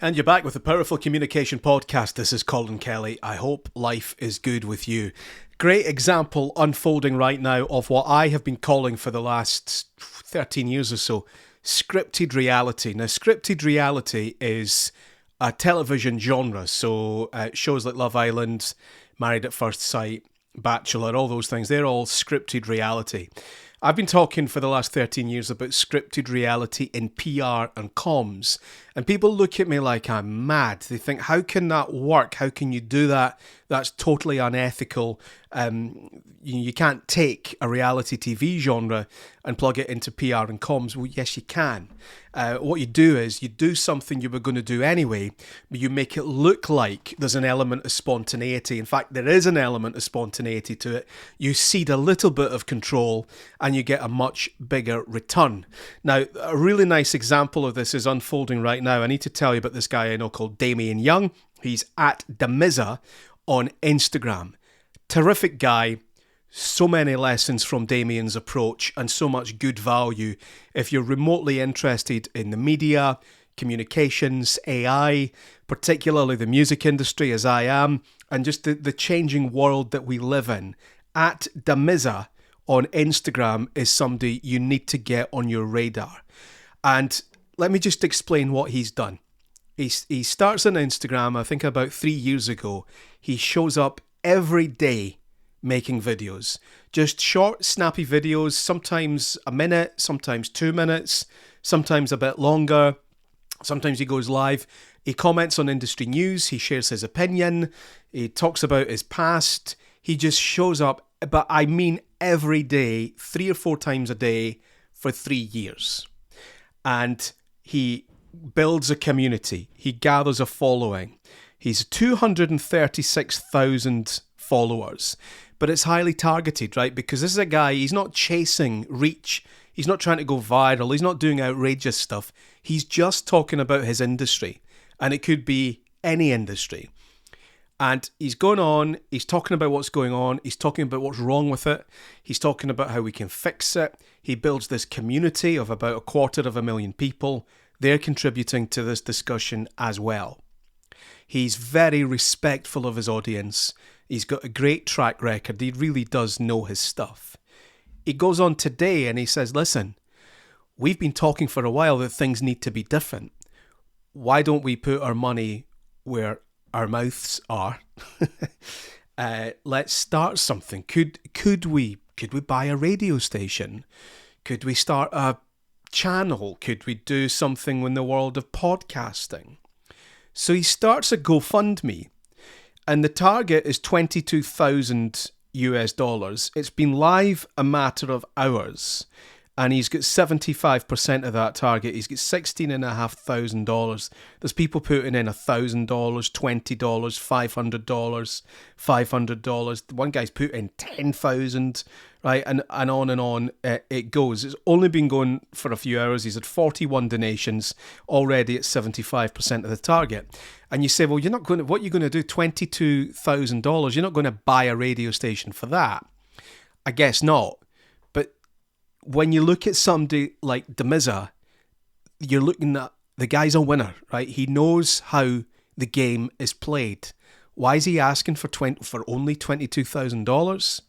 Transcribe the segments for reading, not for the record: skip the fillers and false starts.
And you're back with the Powerful Communication Podcast. This is Colin Kelly. I hope life is good with you. Great example unfolding right now of what I have been calling for the last 13 years or so, scripted reality. Now, scripted reality is a television genre, so shows like Love Island, Married at First Sight, Bachelor, all those things, they're all scripted reality. I've been talking for the last 13 years about scripted reality in PR and comms, and people look at me like I'm mad. They think, how can that work? How can you do that? That's totally unethical. You can't take a reality TV genre and plug it into PR and comms. Well, yes, you can. What you do is you do something you were going to do anyway, but you make it look like there's an element of spontaneity. In fact, there is an element of spontaneity to it. You cede a little bit of control and you get a much bigger return. Now, a really nice example of this is unfolding right now. I need to tell you about this guy I know called Damian Young. He's at Damiza on Instagram. Terrific guy. So many lessons from Damian's approach and so much good value. If you're remotely interested in the media, communications, AI, particularly the music industry as I am, and just the changing world that we live in, at Damiza on Instagram is somebody you need to get on your radar. And let me just explain what he's done. He starts on Instagram, I think about 3 years ago. He shows up every day making videos. Just short, snappy videos, sometimes a minute, sometimes 2 minutes, sometimes a bit longer. Sometimes he goes live. He comments on industry news. He shares his opinion. He talks about his past. He just shows up, but I mean every day, 3 or 4 times a day for 3 years. And he builds a community. He gathers a following. He's 236,000 followers. But it's highly targeted, right? Because this is a guy, he's not chasing reach. He's not trying to go viral. He's not doing outrageous stuff. He's just talking about his industry. And it could be any industry. And he's going on, he's talking about what's going on. He's talking about what's wrong with it. He's talking about how we can fix it. He builds this community of about 250,000 people. They're contributing to this discussion as well. He's very respectful of his audience. He's got a great track record. He really does know his stuff. He goes on today and he says, listen, we've been talking for a while that things need to be different. Why don't we put our money where our mouths are? Let's start something. Could we buy a radio station? Could we start a channel? Could we do something in the world of podcasting? So he starts a GoFundMe. And the target is $22,000 US. It's been live a matter of hours. And he's got 75% of that target. He's got $16,500. There's people putting in $1,000, $20, $500, $500. One guy's put in $10,000, right? And on it goes. It's only been going for a few hours. He's had 41 donations, already at 75% of the target. And you say, well, what are you going to do? $22,000. You're not going to buy a radio station for that. I guess not. When you look at somebody like Damiza, you're looking at the guy's a winner, right? He knows how the game is played. Why is he asking for only $22,000?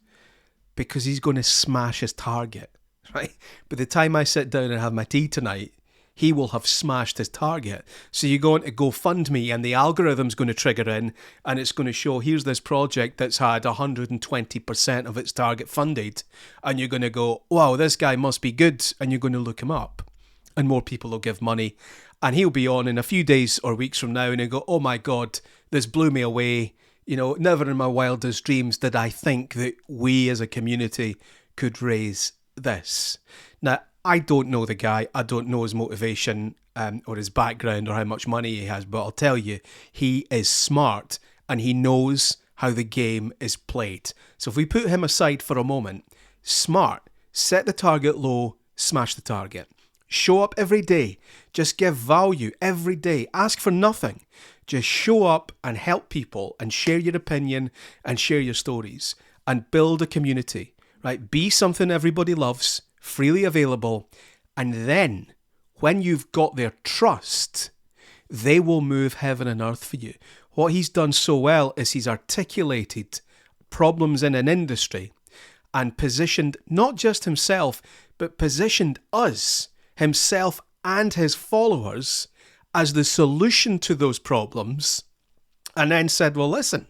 Because he's going to smash his target, right? By the time I sit down and have my tea tonight, he will have smashed his target. So you go into GoFundMe and the algorithm's going to trigger in and it's going to show, here's this project that's had 120% of its target funded. And you're going to go, wow, this guy must be good. And you're going to look him up. And more people will give money. And he'll be on in a few days or weeks from now and he'll go, oh my God, this blew me away. You know, never in my wildest dreams did I think that we as a community could raise this. Now, I don't know the guy. I don't know his motivation or his background or how much money he has. But I'll tell you, he is smart and he knows how the game is played. So if we put him aside for a moment, smart, set the target low, smash the target. Show up every day. Just give value every day. Ask for nothing. Just show up and help people and share your opinion and share your stories and build a community, right? Be something everybody loves, freely available, and then when you've got their trust, they will move heaven and earth for you. What he's done so well is he's articulated problems in an industry and positioned not just himself, but positioned us, himself and his followers, as the solution to those problems, and then said, well, listen,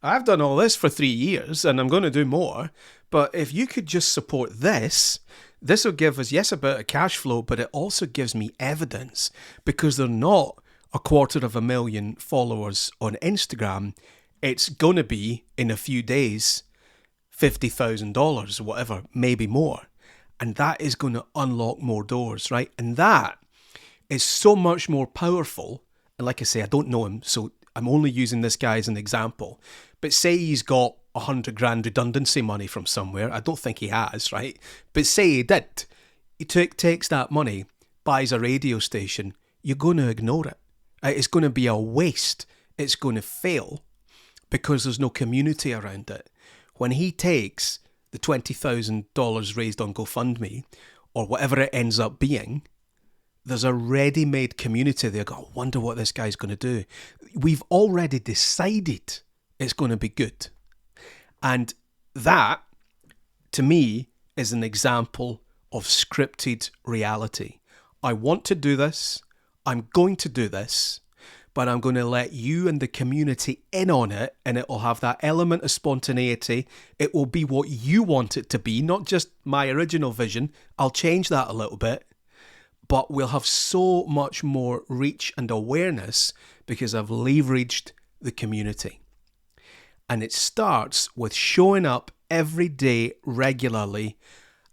I've done all this for 3 years and I'm going to do more, but if you could just support this will give us, yes, a bit of cash flow, but it also gives me evidence, because they're not 250,000 followers on Instagram. It's going to be, in a few days, $50,000 or whatever, maybe more. And that is going to unlock more doors, right? And that is so much more powerful. And like I say, I don't know him, so I'm only using this guy as an example. But say he's got 100 grand redundancy money from somewhere. I don't think he has, right? But say he did. He takes that money, buys a radio station. You're going to ignore it. It's going to be a waste. It's going to fail because there's no community around it. When he takes the $20,000 raised on GoFundMe, or whatever it ends up being, there's a ready-made community there. I wonder what this guy's going to do. We've already decided it's going to be good. And that, to me, is an example of scripted reality. I want to do this. I'm going to do this. But I'm going to let you and the community in on it, and it will have that element of spontaneity. It will be what you want it to be, not just my original vision. I'll change that a little bit, but we'll have so much more reach and awareness because I've leveraged the community. And it starts with showing up every day regularly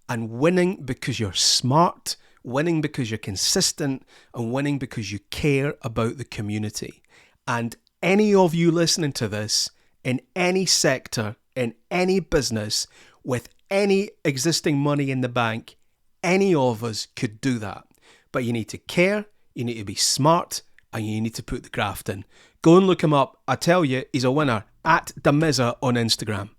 and winning because you're smart, winning because you're consistent, and winning because you care about the community. And any of you listening to this, in any sector, in any business, with any existing money in the bank, any of us could do that. But you need to care, you need to be smart, and you need to put the graft in. Go and look him up. I tell you, he's a winner. @Damizza on Instagram.